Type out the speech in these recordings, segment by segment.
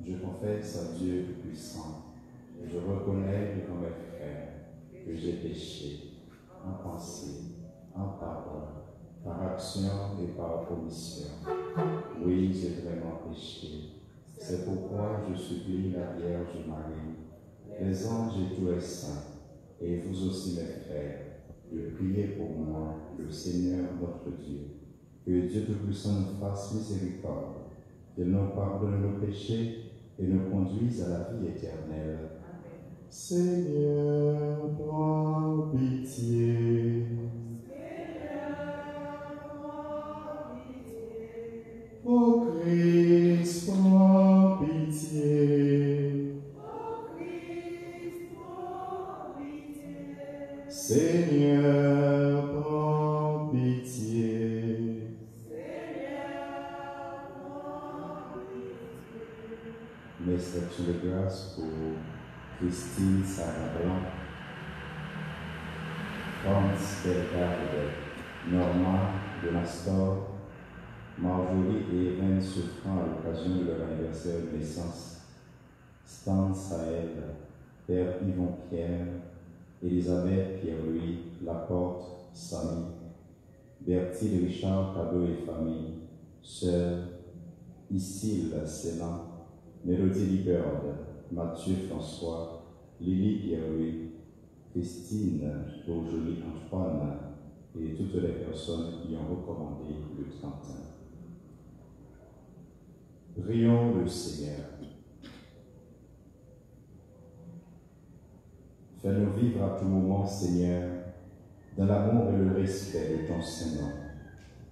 Je confesse à Dieu puissant, je reconnais devant mes frères que j'ai péché en pensée, en parole, par action et par omission. Oui, j'ai vraiment péché. C'est pourquoi je supplie la Vierge Marie, les anges et tous les saints, et vous aussi mes frères, de prier pour moi, le Seigneur notre Dieu. Que Dieu Tout-Puissant nous fasse miséricorde, qu'il nous pardonne nos péchés et nous conduise à la vie éternelle. Seigneur, prends pitié. Ô Christ, prends pitié. Seigneur, prends pitié. Mes actions de grâce pour Christine Sarah Blanc, Franz Belgarde, Normand Donastor, Marjorie et Hélène souffrant à l'occasion de leur anniversaire de naissance, Stan Saël, Père Yvon Pierre, Elisabeth Pierre-Louis, Laporte, Samy, Bertille Richard Cadeau et famille, Sœur, Issyle Sénan, Mélodie Liberde, Mathieu François, Lily Pierre-Louis, Christine Bourgeois Antoine et toutes les personnes qui ont recommandé le 31. Prions le Seigneur. Fais-nous vivre à tout moment, Seigneur, dans l'amour et le respect de ton Saint-Nom.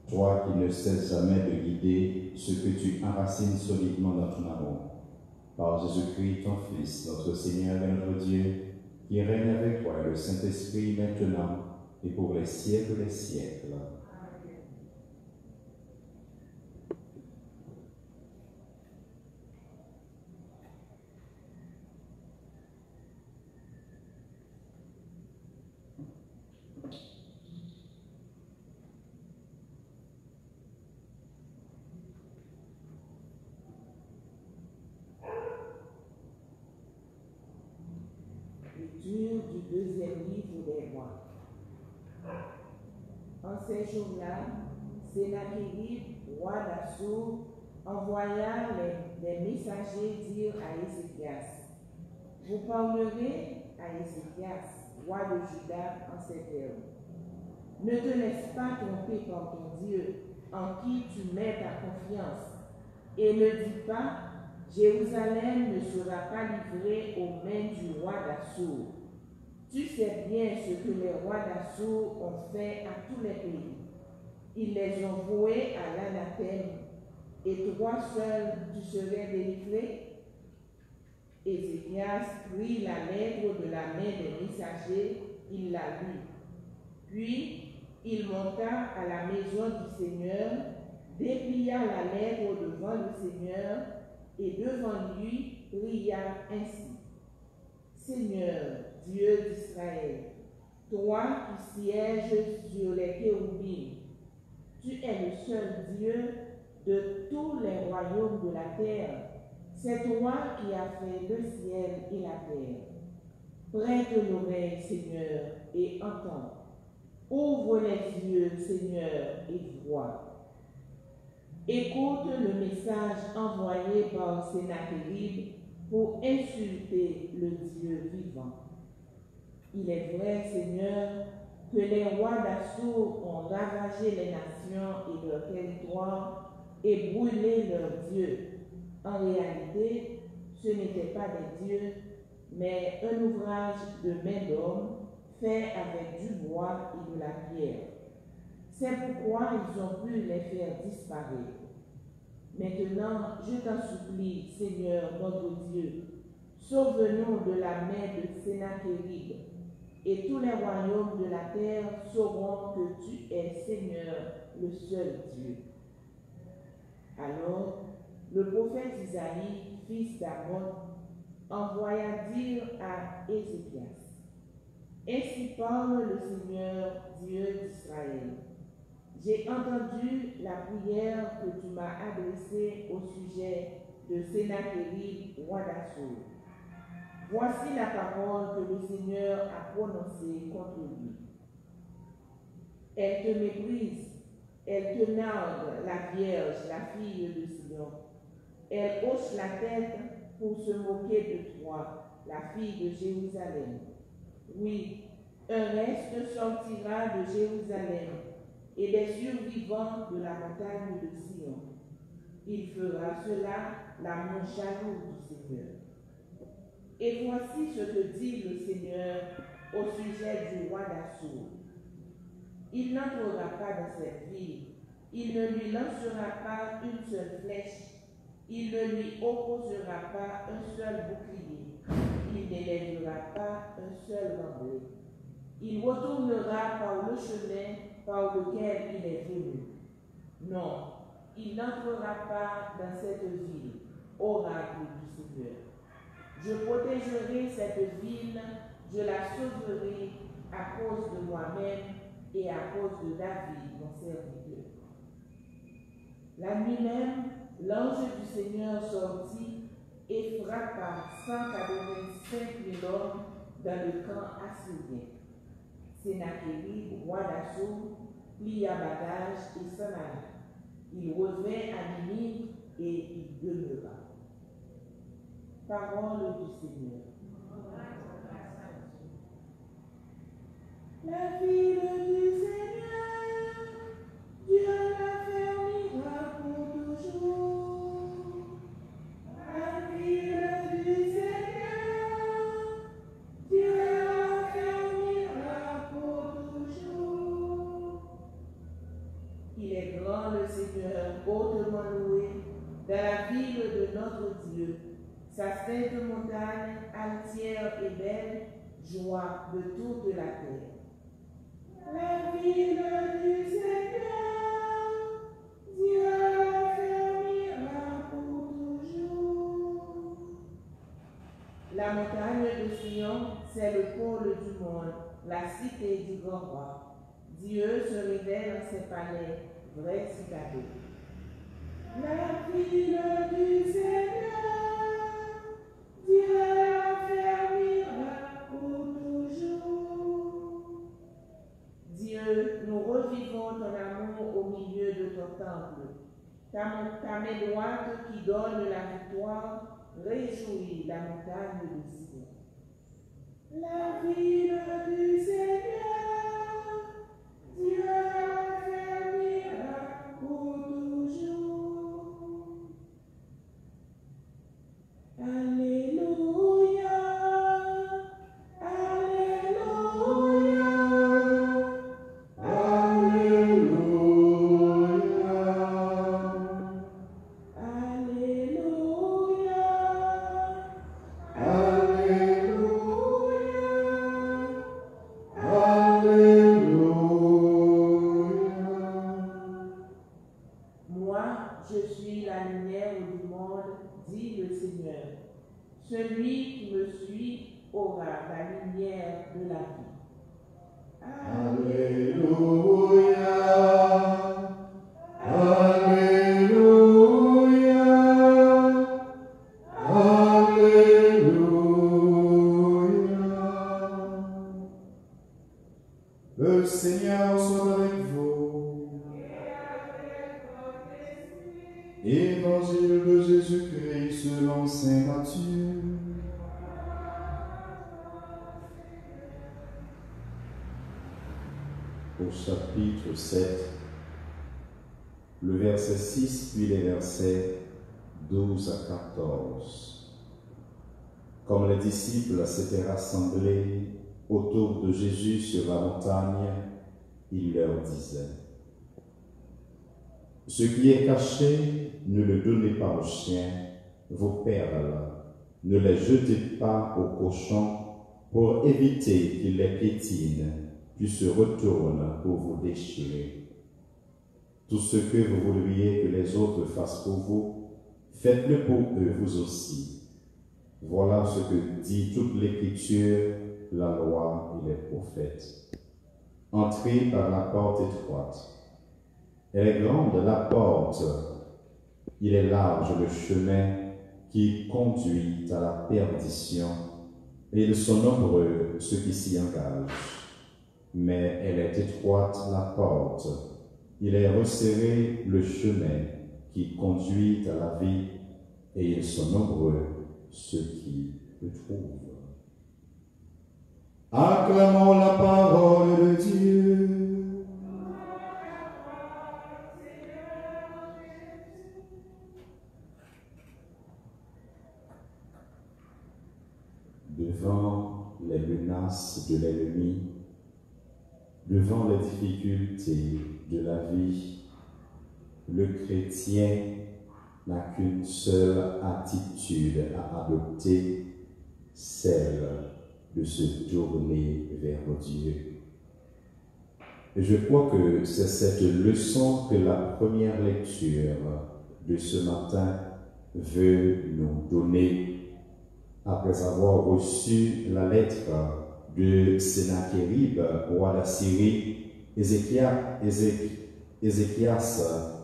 Toi qui ne cesses jamais de guider ce que tu enracines solidement dans ton amour. Par Jésus-Christ, ton Fils, notre Seigneur et notre Dieu, qui règne avec toi et le Saint-Esprit maintenant et pour les siècles des siècles. Lecture du deuxième livre des rois. En ces jours-là, Sennacherib, roi d'Assur, envoya des messagers dire à Ézéchias: vous parlerez à Ézéchias, roi de Juda, en ces termes: ne te laisse pas tromper par ton Dieu, en qui tu mets ta confiance, et ne dis pas: Jérusalem ne sera pas livrée aux mains du roi d'Assur. Tu sais bien ce que les rois d'Assur ont fait à tous les pays. Ils les ont voués à l'anathème, et toi seul tu serais délivré. Ézéchias prit la lettre de la main des messagers, il la lut. Puis il monta à la maison du Seigneur, déplia la lettre devant le Seigneur, et devant lui pria ainsi: Seigneur, Dieu d'Israël, toi qui sièges sur les kéroubim, tu es le seul Dieu de tous les royaumes de la terre. C'est toi qui as fait le ciel et la terre. Prête l'oreille, Seigneur, et entends. Ouvre les yeux, Seigneur, et vois. Écoute le message envoyé par Sennacherib pour insulter le Dieu vivant. Il est vrai, Seigneur, que les rois d'Assur ont ravagé les nations et leurs territoires et brûlé leurs dieux. En réalité, ce n'étaient pas des dieux, mais un ouvrage de main d'homme fait avec du bois et de la pierre. C'est pourquoi ils ont pu les faire disparaître. Maintenant, je t'en supplie, Seigneur notre Dieu, sauve-nous de la main de Sennacherib, et tous les royaumes de la terre sauront que tu es Seigneur, le seul Dieu. Alors, le prophète Isaïe, fils d'Amon, envoya dire à Ézéchias: ainsi parle le Seigneur, Dieu d'Israël. J'ai entendu la prière que tu m'as adressée au sujet de Sennachérib, roi d'Assur. Voici la parole que le Seigneur a prononcée contre lui. Elle te méprise, elle te nargue, la Vierge, la fille de Sion. Elle hoche la tête pour se moquer de toi, la fille de Jérusalem. Oui, un reste sortira de Jérusalem et des survivants de la montagne de Sion. Il fera cela l'amour jaloux du Seigneur. Et voici ce que dit le Seigneur au sujet du roi d'Assur. Il n'entrera pas dans cette ville, il ne lui lancera pas une seule flèche, il ne lui opposera pas un seul bouclier, il n'élèvera pas un seul bambou. Il retournera par le chemin par lequel il est venu. Non, il n'entrera pas dans cette ville, oracle du Seigneur. Je protégerai cette ville, je la sauverai à cause de moi-même et à cause de David, mon serviteur. La nuit même, l'ange du Seigneur sortit et frappa 185 000 hommes dans le camp assyrien. Sennachérib, roi d'Assur, plia bagage et s'en alla. Il revint à Ninive et y demeura. Parole du Seigneur. La ville du Seigneur, Dieu la fermera pour toujours. La ville du Seigneur, Dieu la fermera pour toujours. Il est grand le Seigneur, hautement loué, dans la ville de notre Dieu. Sa sainte montagne, altière et belle, joie de toute la terre. La ville du Seigneur, Dieu la fermera pour toujours. La montagne de Sion, c'est le pôle du monde, la cité du grand roi. Dieu se révèle dans ses palais, vraie citadelle. La ville du Seigneur, Dieu la fermera pour toujours. Dieu, nous revivons ton amour au milieu de ton temple. Ta main droite qui donne la victoire réjouit la montagne de Sion. La ville du Seigneur, Dieu la fermera pour toujours. Alléluia, Alléluia, Alléluia, Alléluia, Alléluia. Moi, je suis la lumière du monde, dit le Seigneur. Celui qui me suit aura la lumière de la vie. Alléluia, Alléluia, Alléluia. Le Seigneur soit avec vous. Évangile de Jésus-Christ selon saint Matthieu. Au chapitre 7, le verset 6, puis les versets 12 à 14. Comme les disciples s'étaient rassemblés autour de Jésus sur la montagne, il leur disait: ce qui est caché, ne le donnez pas aux chiens, vos perles, ne les jetez pas aux cochons, pour éviter qu'ils les piétinent, puis se retournent pour vous déchirer. Tout ce que vous voudriez que les autres fassent pour vous, faites-le pour eux vous aussi. Voilà ce que dit toute l'Écriture, la loi et les prophètes. Entrez par la porte étroite. Elle est grande la porte, il est large le chemin qui conduit à la perdition, et ils sont nombreux ceux qui s'y engagent. Mais elle est étroite la porte, il est resserré le chemin qui conduit à la vie, et ils sont nombreux ceux qui le trouvent. Acclamons la parole de Dieu. Devant les menaces de l'ennemi, devant les difficultés de la vie, le chrétien n'a qu'une seule attitude à adopter, celle de se tourner vers Dieu. Et je crois que c'est cette leçon que la première lecture de ce matin veut nous donner. Après avoir reçu la lettre de Sennachérib, roi d'Assyrie, Ézéchias,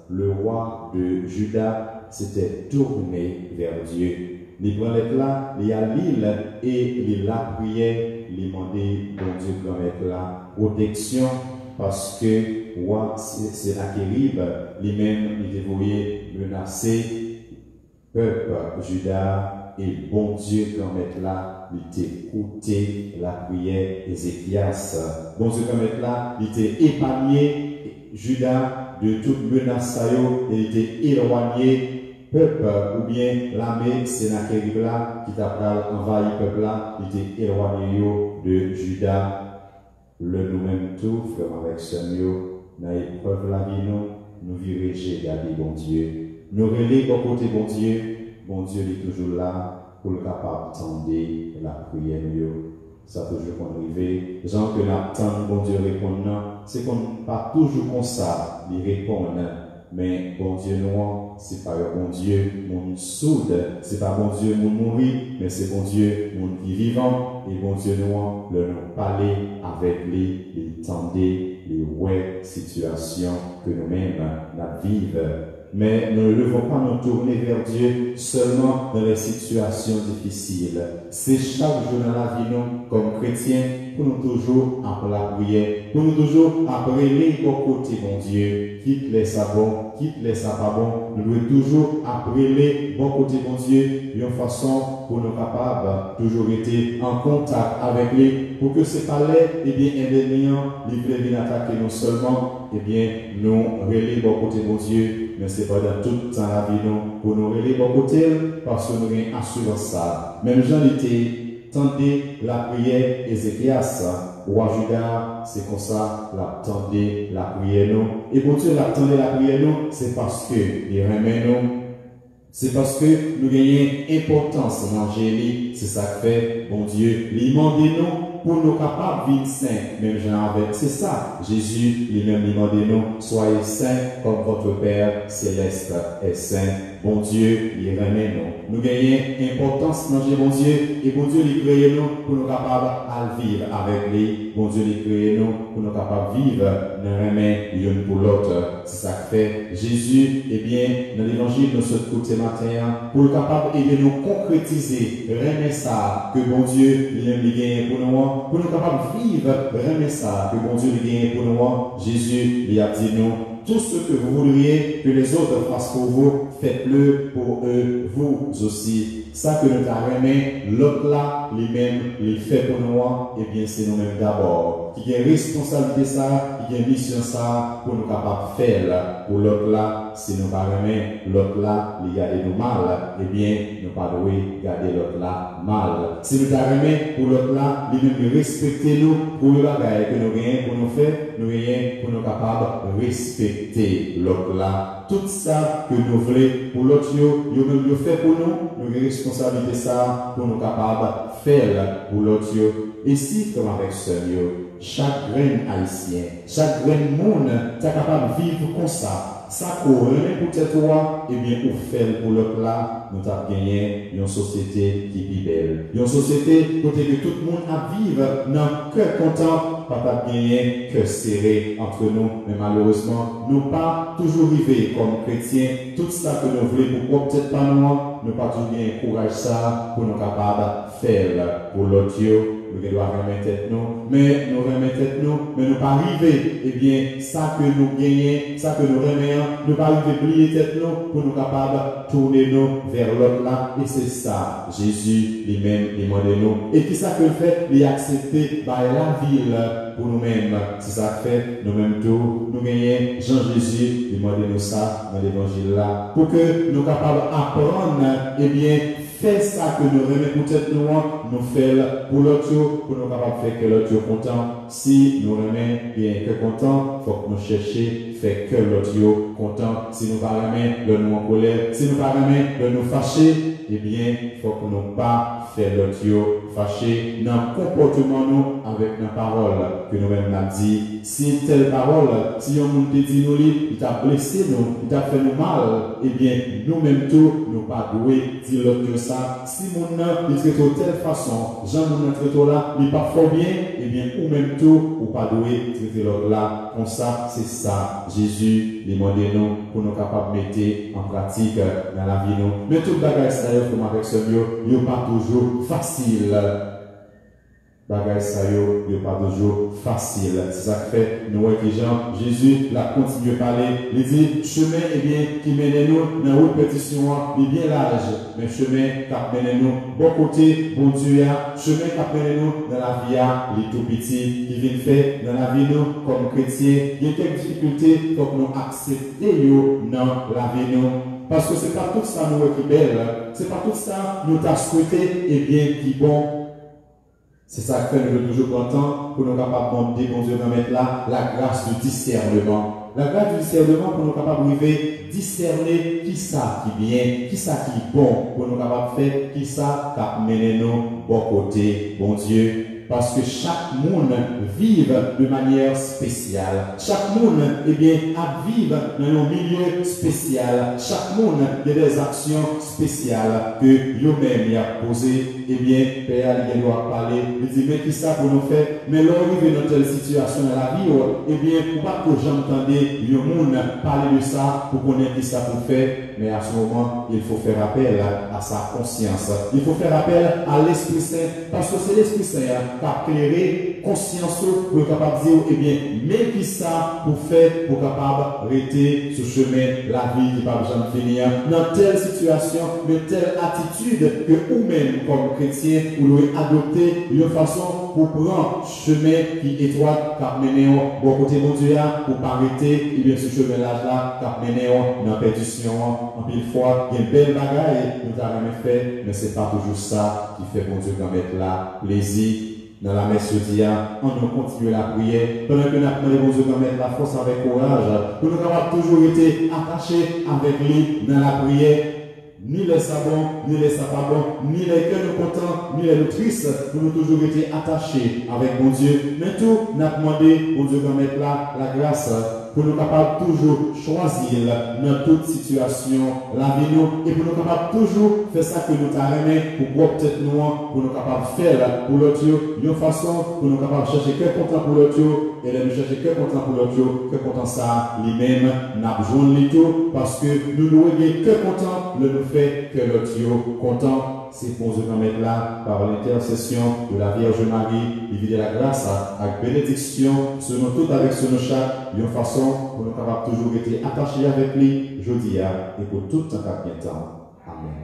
le roi de Juda, s'était tourné vers Dieu. Il prenait là, il y a l'île et il la priait, il demandait bon Dieu promettre la protection parce que roi Sennachérib lui-même il devait menacer peuple Juda. Et bon Dieu, quand là, il t'écoutait la prière Ézéchias. Bon Dieu, quand là, il t'a épargné Judas de toute menace, et il t'a éloigné peuple ou bien l'armée Sennachérib là, qui t'a envahi peuple là, il t'a éloigné de Judas. Le nous-mêmes tout, frère avec Samuel, dans l'épreuve la vie, nous vivons regarder bon Dieu. Nous relais au côté bon Dieu. Bon Dieu est toujours là pour le capable d'entendre la prière. Ça toujours qu'on arrive. Gens que n'attendent bon Dieu répondre, c'est qu'on n'est pas toujours comme ça, il répond. Mais bon Dieu non, c'est pas bon Dieu mon soude, c'est pas bon Dieu mon mourir, mais c'est bon Dieu mon qui vivant. Et bon Dieu non, le nous parler avec lui, il tendait les ouais situations que nous-mêmes nous vivons. Mais nous ne devons pas nous tourner vers Dieu seulement dans les situations difficiles. C'est chaque jour dans la vie, nous, comme chrétiens, pour nous toujours appeler la prière, pour nous toujours appeler au côté bon Dieu. Quitte les savons, quitte les pas bon, nous devons toujours appeler au côté bon Dieu d'une façon pour nous capables toujours être en contact avec lui, pour que ce palais, eh bien, indéniant, il vienne attaquer nous seulement, eh bien, nous relais au côté bon Dieu. Mais c'est pas dans tout temps la vie nous pour nous relayer bon côté parce que nous avons assurance ça. Même Jean était tenté la prière Ézéchias, roi Juda, c'est comme ça l'attendait la prière nous. Et bon Dieu l'attendait la prière nous, c'est parce que il remet nous. C'est parce que nous gagnons importance dans Jésus, c'est ça que fait bon Dieu. Il demande nous pour nous capables de vivre saints, même Jean avec. C'est ça, Jésus lui-même demande nous, soyez saints comme votre Père céleste est saint. Bon Dieu, il remet nous. Nous gagnons importance dans Jésus, bon Dieu, et bon Dieu, il crée nous pour nous capables à vivre avec lui. Bon Dieu, il crée nous pour nous capables de vivre, nous remet l'une pour l'autre. C'est ça que fait Jésus, eh bien, dans l'évangile, nous sommes écoutés matin, pour nous capables de nous concrétiser, remet ça, que bon Dieu, il aime les pour nous. Pour nous capables de vivre, remet ça, que bon Dieu lui gagne pour nous. Jésus lui a dit nous, tout ce que vous voudriez que les autres fassent pour vous, faites-le pour eux, vous aussi. Ça que nous avons remis, l'autre là, lui-même, il fait pour nous, et bien c'est nous-mêmes d'abord. Qui a responsabilité ça, qui a mission ça, pour nous capables de faire pour l'autre là, si nous pas remettre l'autre là, il garder nous mal, et bien nous pas devons garder l'autre là mal. Si nous remettre pour l'autre là, lui-même respecter nous pour le bagage que nous gagnons pour nous faire, nous gagnons pour nous capables de respecter l'autre là. Tout ça que nous voulons pour l'autre, nous fait pour nous, nous avons responsabilité ça pour nous capables de faire pour l'autre. Et si, comme avec ce chaque grain haïtien, chaque grain monde, est capable de vivre comme ça. ça qu'on remet pour tête toi, eh bien, on fait pour l'autre là, nous avons gagné une société qui est belle. Une société côté que tout le monde a vivre dans cœur content, pas gagné cœur serré entre nous. Mais malheureusement, nous pas toujours arrivé comme chrétiens, tout ça que nous voulons pour peut-être pas nous pas toujours bien courage ça pour nous capables de faire pour l'autre. Nous devons remettre nous, mais nous remettre nous, mais nous pas arriver, eh bien, ça que nous gagnons, ça que nous remettons, nous pas arriver plier tête nous pour nous capables de tourner nous vers l'autre là, et c'est ça, Jésus lui-même demande nous. Et qui ça que fait, il accepter par la ville pour nous-mêmes. C'est ça que fait, nous-mêmes tout, nous gagnons Jean-Jésus, demande nous ça dans l'évangile là, pour que nous capables d'apprendre, eh bien, faire ça que nous remettons peut-être nous faisons pour l'autre, pour nous capables de faire que l'autre soit content. Si nous remettons bien que content, il faut que nous cherchions faire que l'autre content. Si nous ne remettons le nous en colère, si nous ne remettons le nous fâcher, eh bien, il faut que nous ne pas faire l'autre fâché dans le comportement nous avec la parole que nous-mêmes l'avons dit. Si telle parole, si on nous dit nous, il t'a blessé nous, il t'a fait nous mal, eh bien, nous-mêmes tout, nous pas doués dire l'autre ça. Si mon nom, il traite de telle façon, Jean mon traite là, il pas fort bien, eh bien, ou même tout, ou pas doué traiter l'autre là. Comme ça, c'est ça. Jésus demande nous pour nous capables de mettre en pratique dans la vie nous. Mais tout le bagage, d'ailleurs, comme avec ce mieux, il n'est pas toujours facile. Bagage ça n'est pas toujours facile. C'est ça que fait nous qui Jean, Jésus l'a continué à parler. Il dit, chemin eh bien, qui mène nous dans haute pétition, il est bien large, mais chemin qui mène nous bon côté, bon Dieu, chemin qui mène nous dans la vie, il est tout petit, qui vient faire dans la vie nous comme chrétiens. Il y a quelques difficultés pour nous accepter dans la vie nous. Parce que ce n'est pas tout ça nous qui est belle, ce n'est pas tout ça nous t'a souhaité et bien qui bon. C'est ça que nous sommes toujours contents pour nous capables de demander, bon Dieu, de mettre là la grâce du discernement. La grâce du discernement pour nous capables de discerner qui ça qui bien, qui ça qui est bon, pour nous capables de faire qui ça qui mène nous bon côté, bon Dieu. Parce que chaque monde vive de manière spéciale. Chaque monde, eh bien, vivre dans un milieu spécial. Chaque monde, il y a des actions spéciales que lui-même y a posées. Eh bien, Père, il doit parler. Il dit, mais qui ça pour nous faire? Mais lorsqu'il dans telle situation dans la vie, eh bien, pour pas que j'entendais le monde parler de ça, pour connaître qui ça pour faire. Mais à ce moment, il faut faire appel à sa conscience. Il faut faire appel à l'Esprit Saint. Parce que c'est l'Esprit Saint qui a éclairé conscience pour être capable de dire, eh bien, mais qui ça pour faire, pour capable de rester sur le chemin, la vie qui ne va jamais finir. Dans telle situation, mais telle attitude que vous-même, comme chrétien, vous devez adopter une façon pour prendre chemin qui est étroit, qui a mené au bon côté de Dieu, pour ne pas arrêter, et bien ce chemin-là, qui a mené dans la perdition. En pile fois, il y a une belle bagaille, nous avons fait, mais ce n'est pas toujours ça qui fait bon Dieu quand mettre là plaisir. Dans la messe jeudi, on nous continue la prière. Pendant que nous avons bon Dieu quand mettre la force avec courage, pour nous avoir toujours été attachés avec lui dans la prière. Ni les savants, ni les sapabons, ni les cœurs nous contents, ni les tristes, nous avons toujours été attachés avec bon Dieu. Mais tout, nous avons demandé, bon Dieu, quand mettre là la grâce pour nous capables toujours choisir dans toute situation la vie nous et pour nous capables toujours faire ça que nous t'arrêtons pour peut-être nous pour nous capables faire pour l'autre d'une façon pour nous capables chercher quel content pour l'autre et de nous chercher quel content pour l'autre quel content ça lui-même n'a besoin de tout parce que nous nous voyons quel content le nous fait que l'autre content. C'est pour nous mettre là, par l'intercession de la Vierge Marie, il vit de la grâce avec bénédiction, selon tout avec ce chaque, d'une façon pour nous capables toujours être attachés avec lui, jeudi et pour tout un temps. Amen.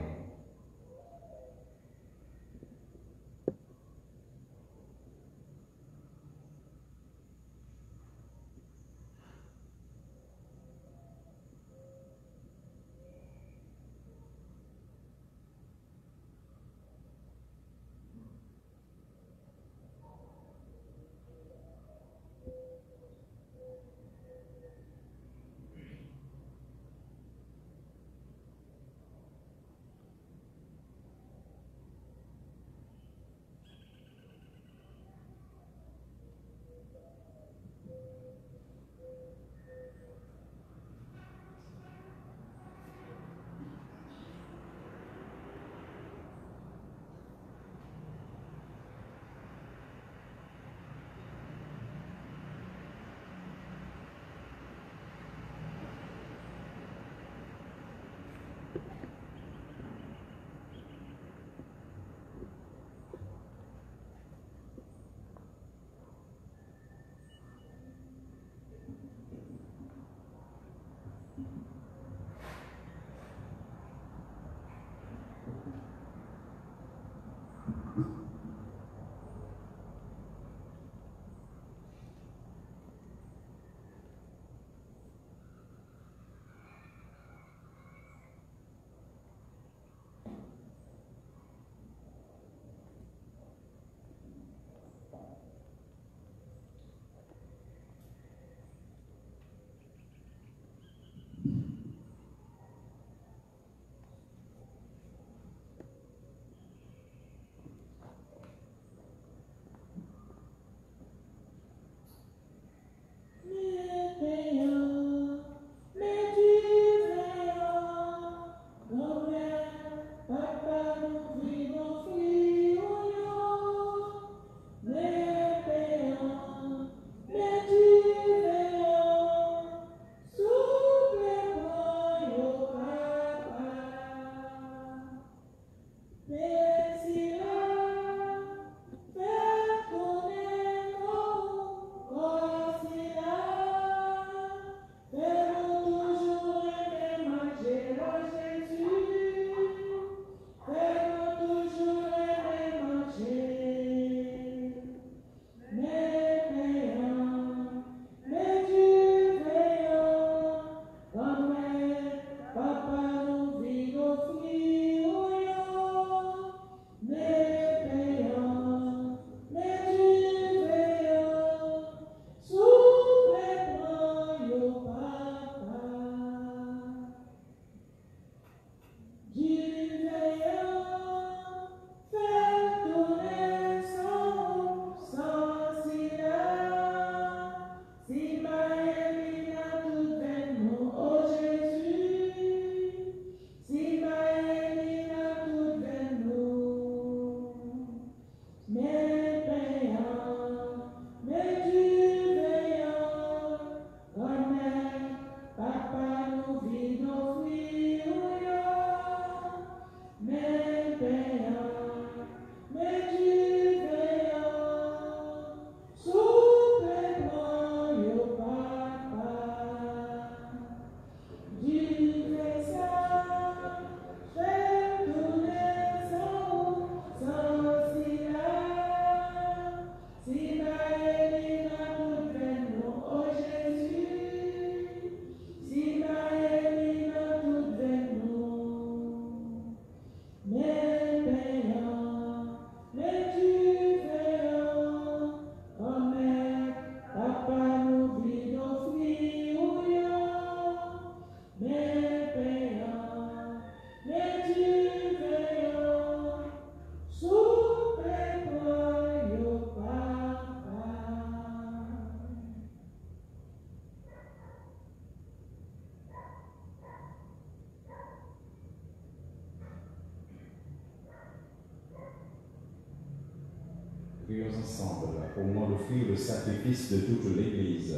Prions ensemble au moment d'offrir le sacrifice de toute l'Église.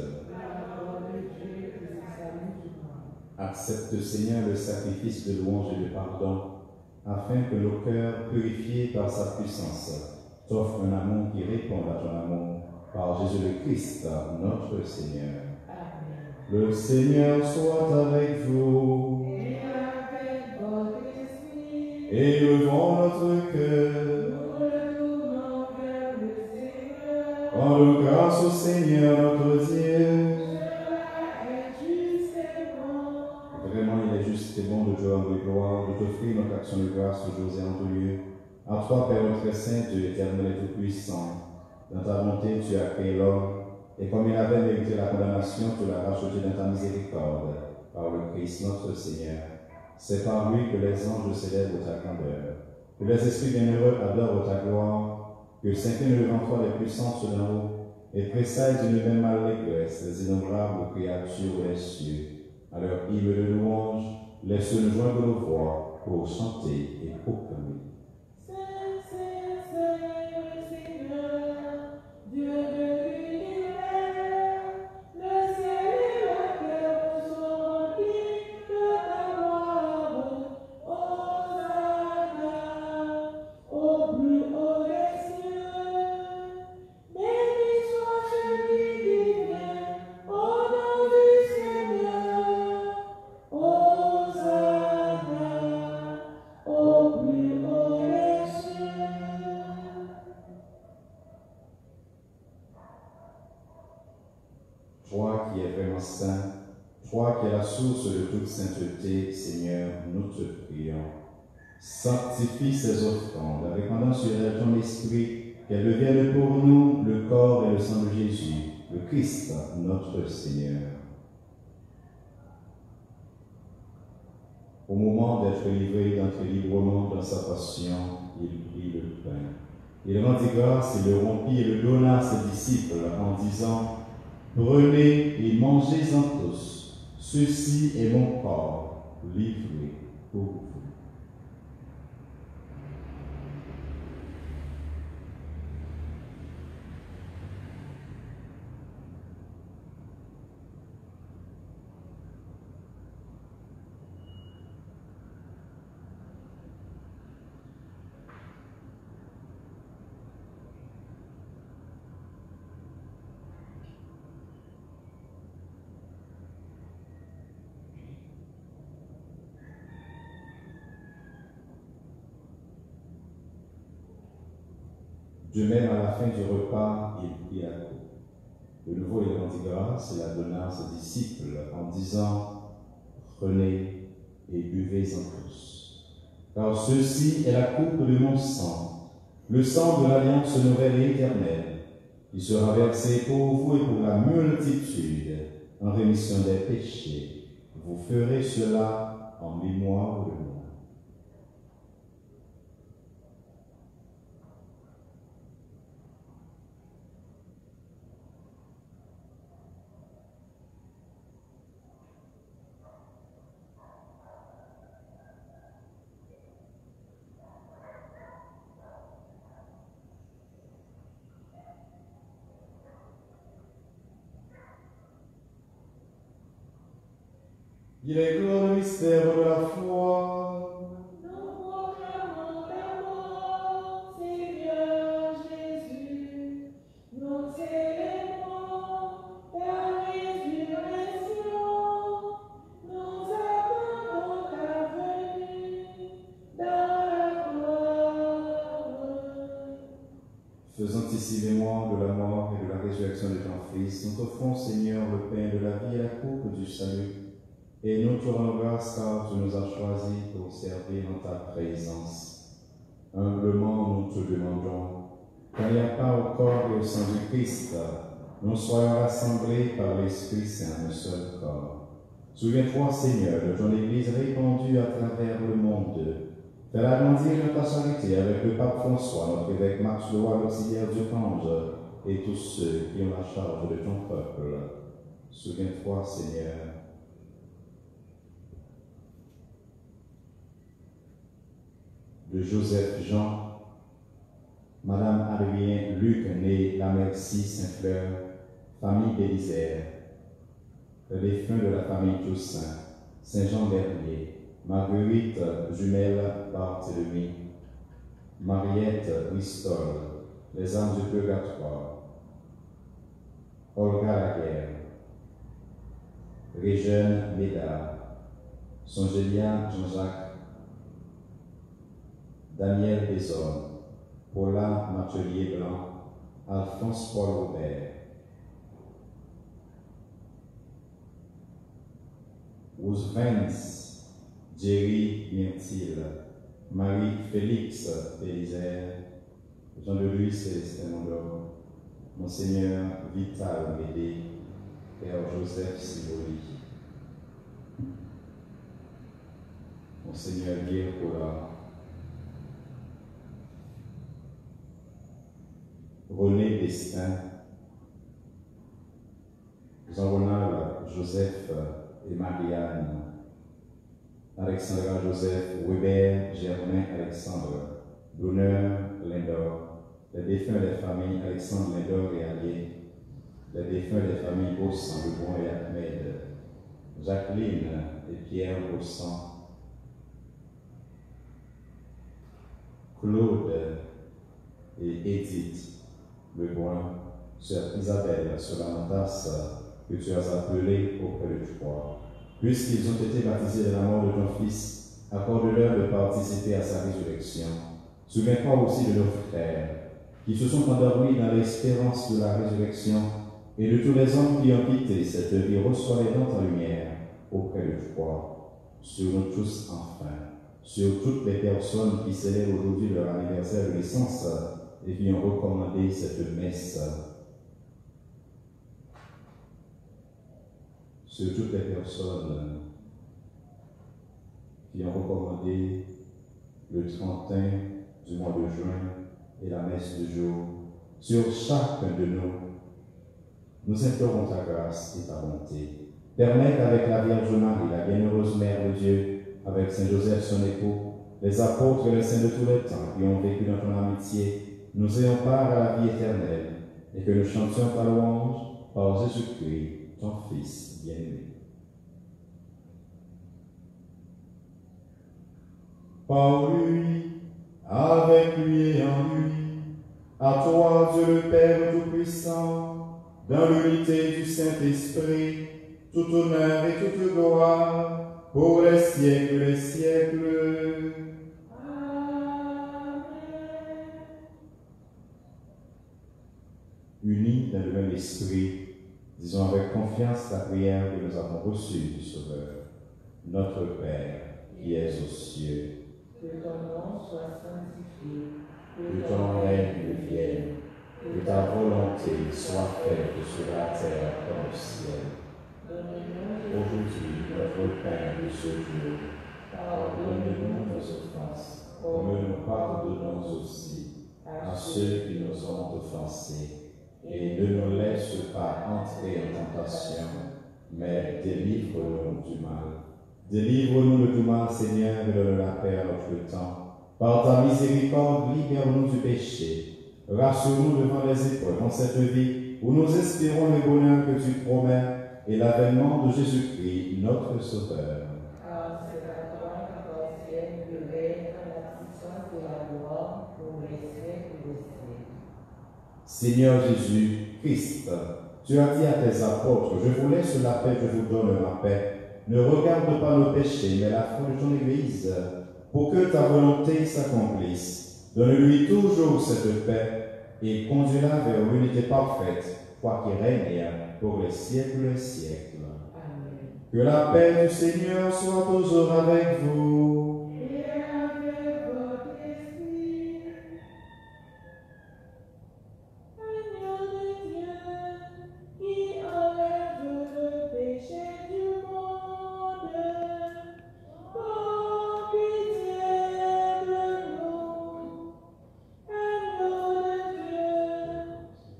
Accepte, Seigneur, le sacrifice de louange et de pardon, afin que nos cœurs, purifiés par sa puissance, t'offrent un amour qui réponde à ton amour, par Jésus le Christ, notre Seigneur. Amen. Le Seigneur soit avec vous. Et avec votre esprit, Élevons notre cœur. nous retournons vers le Seigneur. Rendons grâce au Seigneur notre Dieu. Cela est juste et bon. Vraiment, il est juste et bon de te rendre gloire, de t'offrir notre action de grâce toujours et en tout lieu. À toi, Père notre Saint, Dieu éternel et tout-puissant, dans ta bonté, tu as créé l'homme, et comme il avait mérité la condamnation, tu l'as racheté dans ta miséricorde, par le Christ notre Seigneur. C'est par lui que les anges célèbrent ta grandeur, que les esprits bienheureux adorent ta gloire, que s'inclinent devant toi les puissances d'en haut, et tressaillent d'une même allégresse les innombrables créatures des cieux. À leur hymne de louange, laisse-nous joindre nos voix pour chanter et proclamer. Saint, Saint, Saint, le Seigneur, Dieu de l'univers, le ciel et la terre sont remplis de ta gloire. Hosanna, au plus haut des cieux. Béni soit celui qui vient au nom du Seigneur. Hosanna, au plus haut des cieux. Toi qui es vraiment saint, toi qui es la source de toute sainteté, Seigneur, nous te prions. Sanctifie ces offrandes, avec répandant sur elles ton esprit, qu'elles deviennent pour nous le corps et le sang de Jésus, le Christ, notre Seigneur. Au moment d'être livré, d'entrer librement dans sa passion, il prit le pain. Il rendit grâce, il le rompit et le donna à ses disciples en disant: Prenez et mangez-en tous, ceci est mon corps livré pour vous. De même, à la fin du repas, il prit la coupe. De nouveau, il rendit grâce et la donna à ses disciples en disant: Prenez et buvez-en tous. Car ceci est la coupe de mon sang, le sang de l'alliance nouvelle et éternelle, qui sera versé pour vous et pour la multitude en rémission des péchés. Vous ferez cela en mémoire de moi. Il est grand le mystère de la foi. Nous proclamons ta mort, Seigneur Jésus. Nous célébrons ta résurrection. Nous attendons ta venue dans la gloire. Faisant ici mémoire de la mort et de la résurrection de ton Fils, nous t'offrons, Seigneur, le pain de la vie et la coupe du salut. Et nous te rendons grâce car tu nous as choisis pour servir en ta présence. Humblement, nous te demandons, car il n'y a pas au corps et au sang du Christ, nous soyons rassemblés par l'Esprit Saint, un seul corps. Souviens-toi, Seigneur, de ton Église répandue à travers le monde. Fais-la grandir dans ta charité avec le pape François, notre évêque Max Loa, l'auxiliaire du Cange, et tous ceux qui ont la charge de ton peuple. Souviens-toi, Seigneur, de Joseph Jean, Madame Adrien Luc, née La Merci Saint-Fleur, famille Bélisère. Le défunt de la famille Toussaint, Saint-Jean Bernier, Marguerite Jumelle Barthélemy, Mariette Bristol, les âmes du purgatoire, Olga Laguerre, Régène Médard, Songélia Jean-Jacques, Daniel Bézon, Paula Matelier Blanc, Alphonse Paul Robert, Rose Vance, Jerry Myrtille, Marie-Félix Bélisère, Jean de Louis Célestin Mondor, Monseigneur Vital Médé, Père Joseph Sivoli, Monseigneur Guillaume Collard, René Destin, Jean-Ronald Joseph et Marianne, Alexandra Joseph, Weber, Germain Alexandre, Brunner Lindor, les défunts des familles Alexandre Lindor et Allier, les défunts des familles Bossan, Lebon et Ahmed, Jacqueline et Pierre Bossan, Claude et Edith Lebon, sœur Isabelle Solamantas, que tu as appelé auprès de toi. Puisqu'ils ont été baptisés de la mort de ton Fils, accorde-leur de participer à sa résurrection. Souviens-toi aussi de nos frères, qui se sont endormis dans l'espérance de la résurrection, et de tous les hommes qui ont quitté cette vie resplendissante en lumière auprès de toi. Sur nous tous enfin, sur toutes les personnes qui célèbrent aujourd'hui leur anniversaire de naissance et qui ont recommandé cette messe. Sur toutes les personnes qui ont recommandé le 31 du mois de juin et la messe du jour, sur chacun de nous implorons ta grâce et ta bonté. Permets qu'avec la Vierge Marie, la bienheureuse Mère de Dieu, avec Saint Joseph son époux, les apôtres et les saints de tous les temps qui ont vécu dans ton amitié, nous ayons part à la vie éternelle et que nous chantions ta louange par Jésus-Christ, ton Fils bien-aimé. Par lui, avec lui et en lui, à toi, Dieu le Père Tout-Puissant, dans l'unité du Saint-Esprit, tout honneur et toute gloire, pour les siècles et les siècles. Amen. Unis dans le même esprit, disons avec confiance la prière que nous avons reçue du Sauveur. Notre Père, qui es aux cieux, que ton nom soit sanctifié, que ton règne vienne, que ta volonté soit faite sur la terre comme au ciel. Donne-nous Aujourd'hui notre pain de ce jour. Pardonne-nous nos offenses, comme nous pardonnons aussi à ceux qui nous ont offensés. Et ne nous laisse pas entrer en tentation, mais délivre-nous du mal. Délivre-nous de tout mal, Seigneur, et donne la paix à notre temps. Par ta miséricorde, libère-nous du péché. Rassure-nous devant les épreuves en cette vie, où nous espérons le bonheur que tu promets et l'avènement de Jésus-Christ, notre Sauveur. car c'est à toi qu'appartiennent le règne, la puissance et la gloire pour les siècles des siècles. Seigneur Jésus, Christ, tu as dit à tes apôtres, je vous laisse la paix, je vous donne ma paix. Ne regarde pas nos péchés, mais la foi de ton Église, pour que ta volonté s'accomplisse. Donne-lui toujours cette paix et conduis-la vers l'unité parfaite, toi qui règnes pour les siècles et siècles. Amen. Que la paix du Seigneur soit toujours avec vous. Et avec votre esprit, Agneau de Dieu, qui enlève le péché du monde, prends pitié de nous. Agneau de Dieu,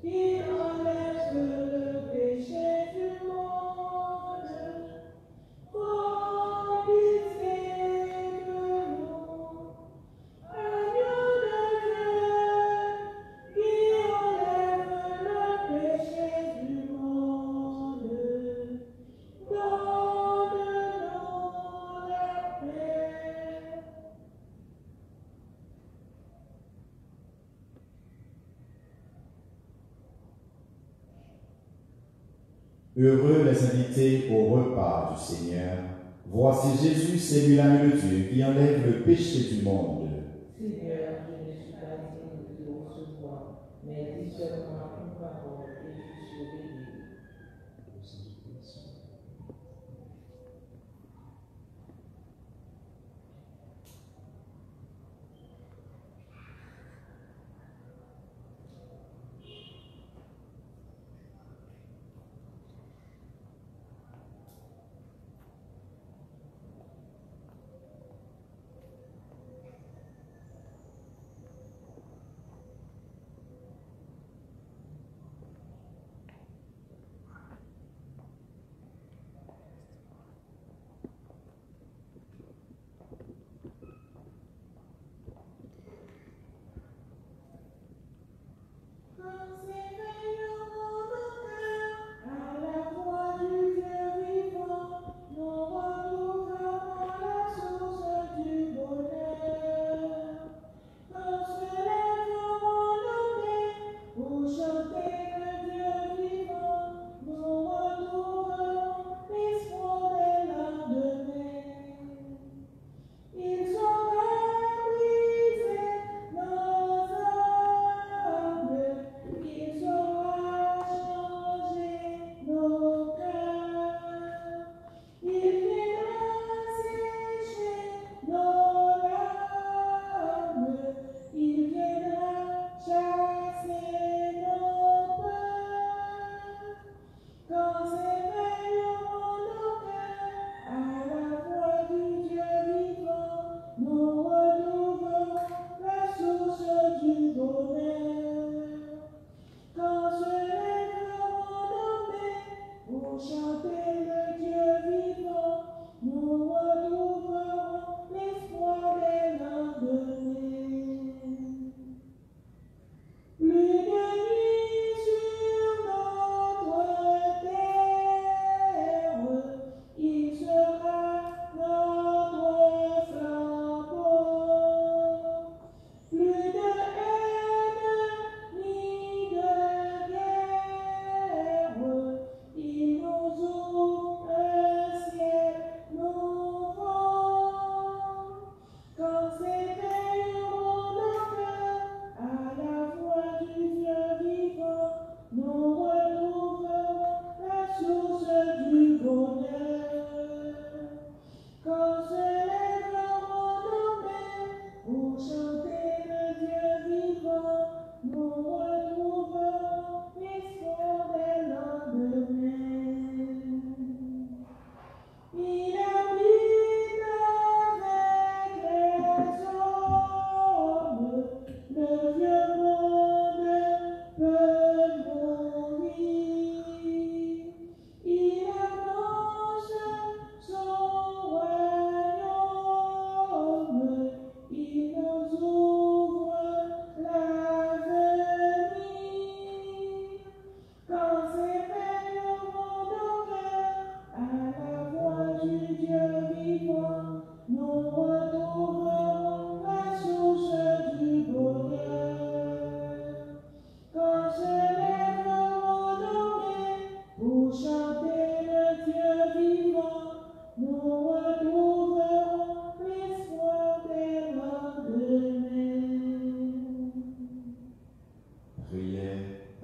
qui enlève le péché du monde, prends pitié de nous. Heureux les invités au repas du Seigneur. Voici Jésus, c'est lui l'agneau de Dieu qui enlève le péché du monde. Seigneur, je ne suis pas digne de te recevoir, mais dis seulement une parole et je serai guéri.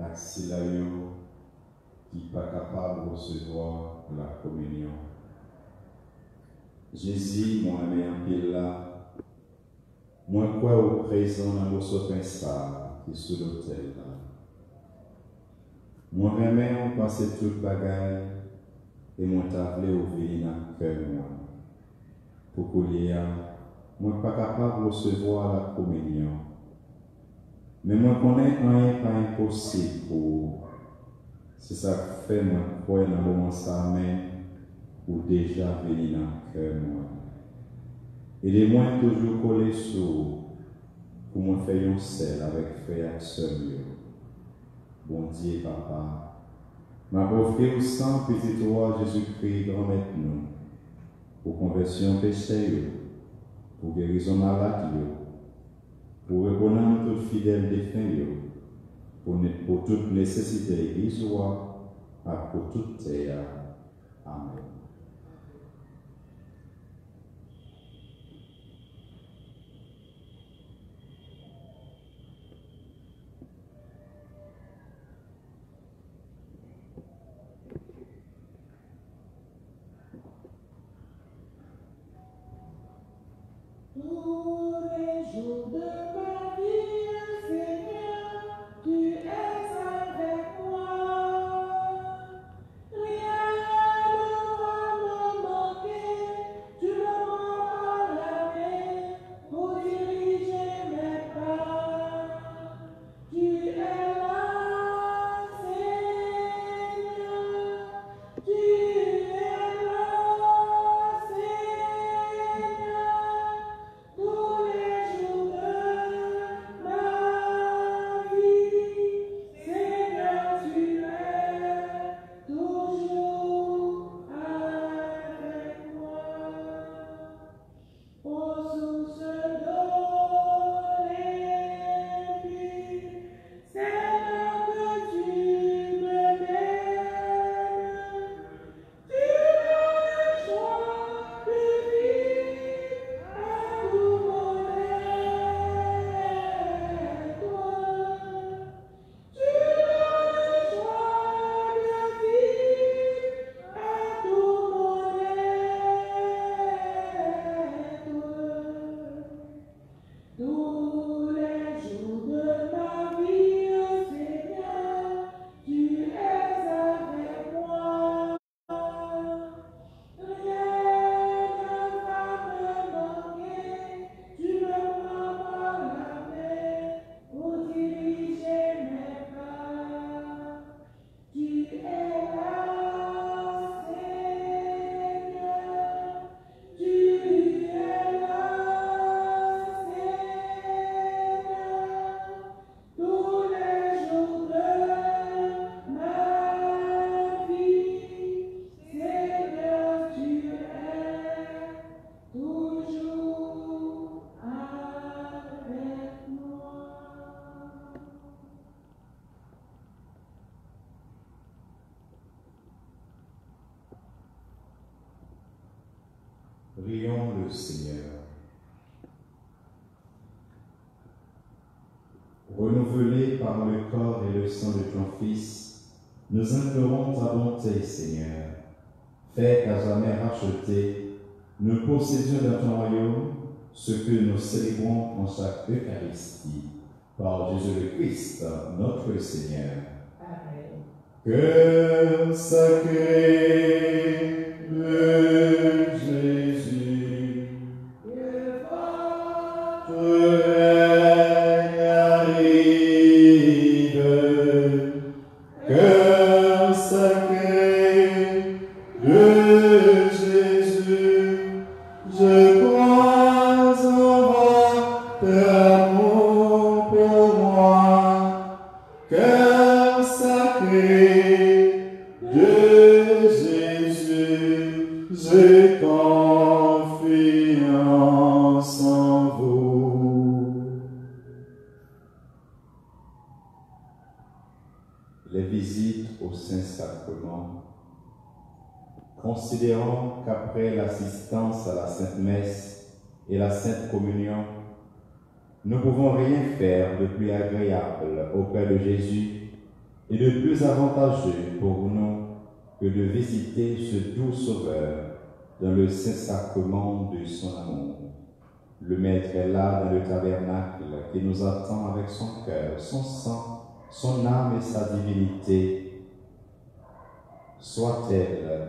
Axilayo qui n'est pas capable de recevoir la communion. Jésus, moi, aimé en pile là, moi, quoi au présent dans le sopin ça, qui est sous l'autel là. Moi, remets en passer toute bagaille et moi, t'appelé au vie dans le cœur, moi. Pour qu'on y a, moi, pas capable de recevoir la communion. Mais moi, je connais rien pas impossible pour. C'est ça que fait, moi, croire dans le moment ça même, ou déjà venir dans le cœur, moi. Et les moi toujours collés sur, pour moi faire un sel avec frère et sœur. Bon Dieu, papa. Ma offrir au sang, petit roi Jésus-Christ, grand-maître nous, pour conversion péché, pour guérison maladie, pour reconnaître tout fidèle défunt, pour toute nécessité de l'Église, pour toute terre. Amen. Tous les jours de ma vie, Seigneur, tu es avec moi. Rien ne va me manquer, tu me prends la main pour diriger mes pas. Tu es là, Seigneur, tu es là, Seigneur. Tous les jours de ma vie, Seigneur, tu es toujours avec moi. Ô source d'eau limpide, c'est là que tu me mènes. Tu donnes joie de vie à tout mon être. Tu donnes joie de vie à tout mon être. Tous les jours de ma vie, Seigneur, tu es avec moi. Rien ne va me manquer, tu me prends par la main pour diriger mes pas. Tu es là, Seigneur, tu es là, Seigneur, tous les jours de ma vie, Seigneur, tu es toujours avec moi. Prions le Seigneur. Renouvelés par le corps et le sang de ton Fils, nous implorons ta bonté, Seigneur. Fais qu'à jamais racheté, nous possédions dans ton royaume ce que nous célébrons en chaque Eucharistie. Par Jésus le Christ, notre Seigneur. Amen. Cœur sacré de Jésus, Que votre que règne arrive. Cœur sacré de Jésus, je crois en votre amour pour moi. Cœur sacré de Jésus, j'ai confiance en vous. Les visites au Saint-Sacrement. Considérons qu'après l'assistance à la Sainte Messe et la Sainte Communion, nous ne pouvons rien faire de plus agréable auprès de Jésus et de plus avantageux pour nous que de visiter ce doux Sauveur dans le Saint-Sacrement de son amour. Le Maître est là dans le tabernacle qui nous attend avec son cœur, son sang, son âme et sa divinité. Soit-elle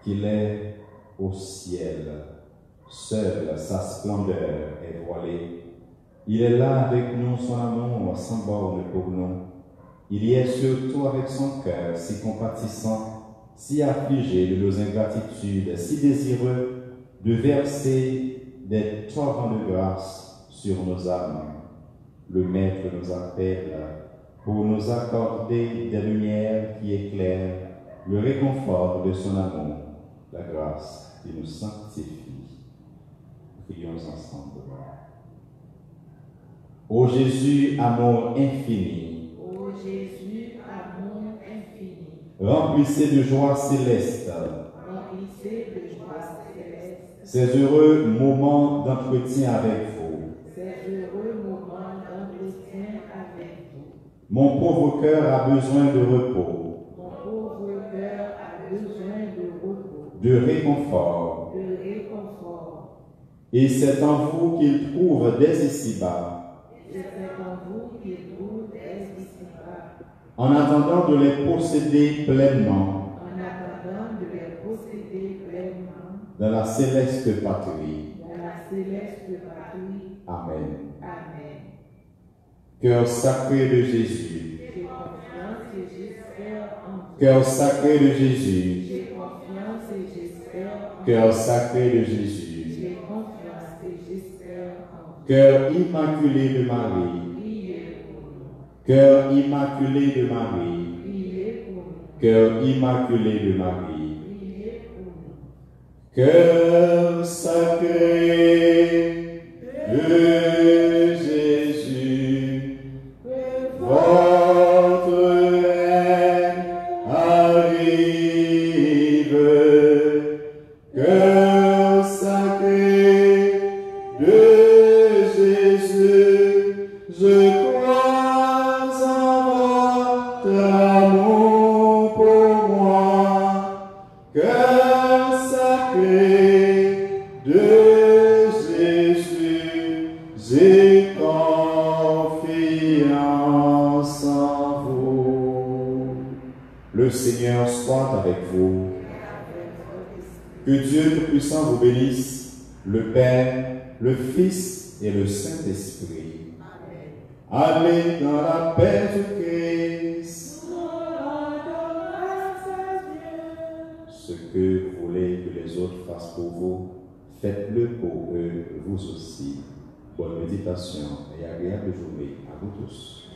qu'il est au ciel, seul sa splendeur est voilée. Il est là avec nous, son amour sans borne pour nous. Il y est surtout avec son cœur si compatissant, si affligé de nos ingratitudes, si désireux de verser des torrents de grâce sur nos âmes. Le Maître nous appelle pour nous accorder des lumières qui éclairent le réconfort de son amour, la grâce qui nous sanctifie. Prions ensemble. Ô Jésus, amour infini, Ô Jésus, amour Remplissez de joie céleste Remplissez de joie céleste ces heureux moments d'entretien avec vous. ces heureux moments d'entretien avec vous. Mon pauvre cœur a besoin de repos, Mon pauvre cœur a besoin de repos, de réconfort, de réconfort. et c'est en vous qu'il trouve dès ici-bas, Et c'est en vous qu'il trouve dès ici-bas, en attendant de les posséder pleinement en attendant de les posséder pleinement dans la céleste patrie. dans la céleste patrie. Amen. Amen. Cœur sacré de Jésus, J'ai confiance et j'espère en vous. cœur sacré de Jésus, J'ai confiance et j'espère en vous. cœur sacré de Jésus, J'ai confiance et j'espère en vous. cœur immaculé de Marie, Priez pour nous. cœur immaculé de Marie, Priez pour nous. cœur immaculé de Marie, Priez pour nous. cœur sacré de Jésus, votre règne arrive, cœur sacré de Jésus, je crois en votre amour pour moi, cœur sacré de Jésus, j'ai confiance en vous. Le Seigneur soit avec vous. Que Dieu Tout-Puissant vous bénisse, le Père, le Fils et le Saint-Esprit. Allez dans la paix du Christ. Ce que vous voulez que les autres fassent pour vous, faites-le pour eux, vous aussi. Bonne méditation et agréable journée à vous tous.